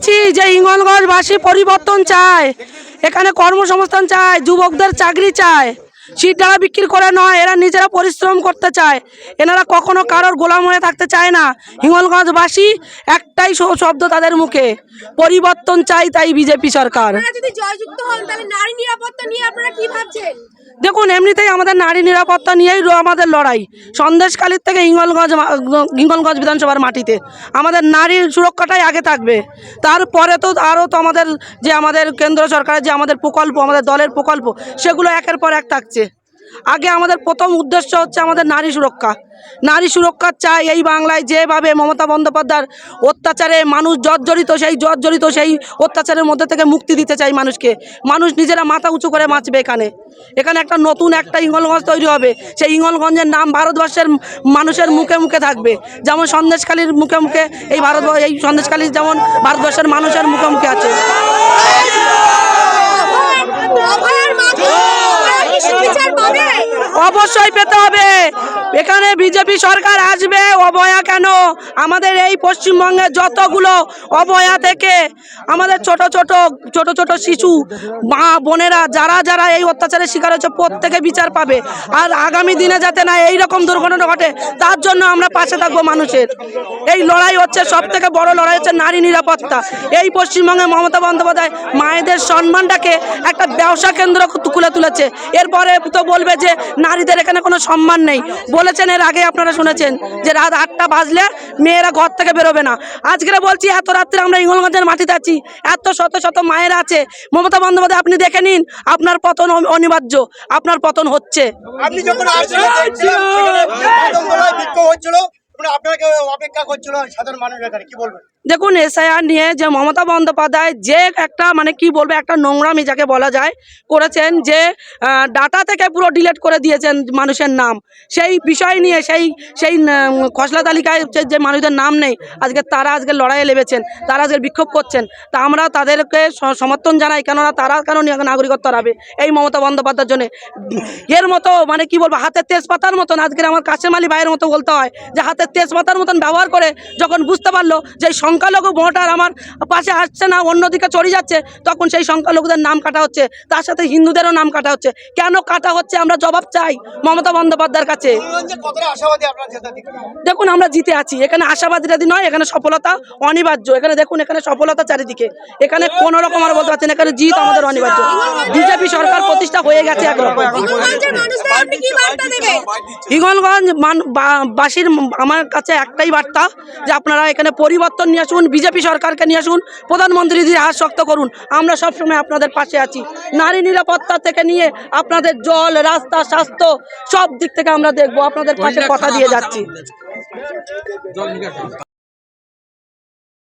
বলছি যে হিঙ্গলগঞ্জবাসী পরিবর্তন চায়, এখানে কর্মসংস্থান চায়, যুবকদের চাকরি চায়, সিট ডালা বিক্রি করে নয়, এরা নিজেরা পরিশ্রম করতে চায়, এনারা কখনো কারোর গোলাম হয়ে থাকতে চায় না। হিঙ্গলগঞ্জবাসী একটাই শব্দ তাদের মুখে, পরিবর্তন চাই, তাই বিজেপি সরকার। যদি জয়যুক্ত হন তাহলে নারী নিরাপত্তা নিয়ে আপনারা কি ভাবছেন? দেখুন, এমনিতেই আমাদের নারী নিরাপত্তা নিয়েই আমাদের লড়াই। সন্দেশখালীর থেকে হিঙ্গলগঞ্জ বিধানসভার মাটিতে আমাদের নারীর সুরক্ষাটাই আগে থাকবে। তারপরে তো আরও তো আমাদের কেন্দ্র সরকারের যে আমাদের প্রকল্প, আমাদের দলের প্রকল্প, সেগুলো একের পর এক থাকছে। আগে আমাদের প্রথম উদ্দেশ্য হচ্ছে আমাদের নারী সুরক্ষা। নারী সুরক্ষা চাই। এই বাংলায় যেভাবে মমতা বন্দ্যোপাধ্যায়ের অত্যাচারে মানুষ জর্জরিত, সেই অত্যাচারের মধ্যে থেকে মুক্তি দিতে চাই মানুষকে। মানুষ নিজেরা মাথা উঁচু করে বাঁচবে। এখানে একটা নতুন একটা হিঙ্গলগঞ্জ তৈরি হবে। সেই হিঙ্গলগঞ্জের নাম ভারতবর্ষের মানুষের মুখে মুখে থাকবে, যেমন সন্দেশখালীর মুখে মুখে এই সন্দেশখালী যেমন ভারতবর্ষের মানুষের মুখে মুখে আছে। অবশ্যই পেতে হবে। এখানে বিজেপি সরকার আসবে, অবয়া কেন? আমাদের এই পশ্চিমবঙ্গের যতগুলো অবয়া থেকে আমাদের ছোট ছোট শিশু মা বোনেরা যারা এই অত্যাচারের শিকার হচ্ছে, প্রত্যেকে বিচার পাবে। আর আগামী দিনে যাতে না এইরকম দুর্ঘটনা ঘটে, তার জন্য আমরা পাশে থাকবো মানুষের। এই লড়াই হচ্ছে, সব থেকে বড় লড়াই হচ্ছে নারী নিরাপত্তা। এই পশ্চিমবঙ্গে মমতা বন্দ্যোপাধ্যায় মায়েদের সম্মানটাকে একটা ব্যবসা কেন্দ্র খুলে তুলেছে। এরপরে তো বলবে যে নারীদের এখানে কোনো সম্মান নেই। বলেছেন এর আগে, আপনারা শুনেছেন যে রাত 8টা বাজলে মেয়েরা ঘর থেকে বেরোবে না। আজকে বলছি, এত রাত্রে আমরা হিঙ্গলগঞ্জের মাটিতে আছি, এত শত মায়েরা আছে। মমতা বন্দ্যোপাধ্যায়, আপনি দেখে নিন, আপনার পতন অনিবার্য, আপনার পতন হচ্ছে। আপনি যখন অপেক্ষা করছিল সাধারণ মানুষের কাছে, কি বলবেন? দেখুন, এসআইআর নিয়ে যে মমতা বন্দ্যোপাধ্যায় যে একটা কি বলবো, একটা নোংরামি যাকে বলা যায় করেছেন, যে ডাটা থেকে পুরো ডিলিট করে দিয়েছেন মানুষের নাম। সেই বিষয় নিয়ে সেই খসড়া তালিকায় যে মানুষদের নাম নেই, তারা লড়াইয়ে লেগেছেন, তারা আজকে বিক্ষোভ করছেন। তা আমরা তাদেরকে সমর্থন জানাই, কেননা তারা কেন নাগরিকত্ব হারাবে এই মমতা বন্দ্যোপাধ্যায়ের জন্য। এর মতো কি বলবো, হাতের তেজপাতার মতন আজকের আমার কাশেম আলী ভাইয়ের মতো বলতে হয় যে হাতের তেজপাতার মতন ব্যবহার করে যখন বুঝতে পারলো যে সংখ্যালঘু ভোটার আমার পাশে আসছে না, অন্যদিকে চলে যাচ্ছে, তখন সেই সংখ্যালঘুদের নাম কাটা হচ্ছে, তার সাথে হিন্দুদেরও নাম কাটা হচ্ছে। কেন কাটা হচ্ছে আমরা জবাব চাই মমতা বন্দ্যোপাধ্যায়ের কাছে। দেখুন, আমরা জিতে আছি, এখানে আশাবাদী নয়, এখানে সফলতা অনিবার্য। এখানে দেখুন, এখানে সফলতা চারিদিকে, এখানে কোনো রকম আমরা বলতে পারছি না, এখানে জিত আমাদের অনিবার্য। বিজেপি সরকার প্রতিষ্ঠা হয়ে গেছে। হিঙ্গলগঞ্জ বাসীর আমার কাছে একটাই বার্তা, যে আপনারা এখানে পরিবর্তন নিয়ে আসুন, বিজেপি সরকারকে নিয়ে আসুন, প্রধানমন্ত্রীজির হাত শক্ত করুন। আমরা সবসময় আপনাদের পাশে আছি। নারী নিরাপত্তা থেকে নিয়ে আপনাদের জল, রাস্তা, স্বাস্থ্য, সব দিক থেকে আমরা দেখবো, আপনাদের পাশে কথা দিয়ে যাচ্ছি।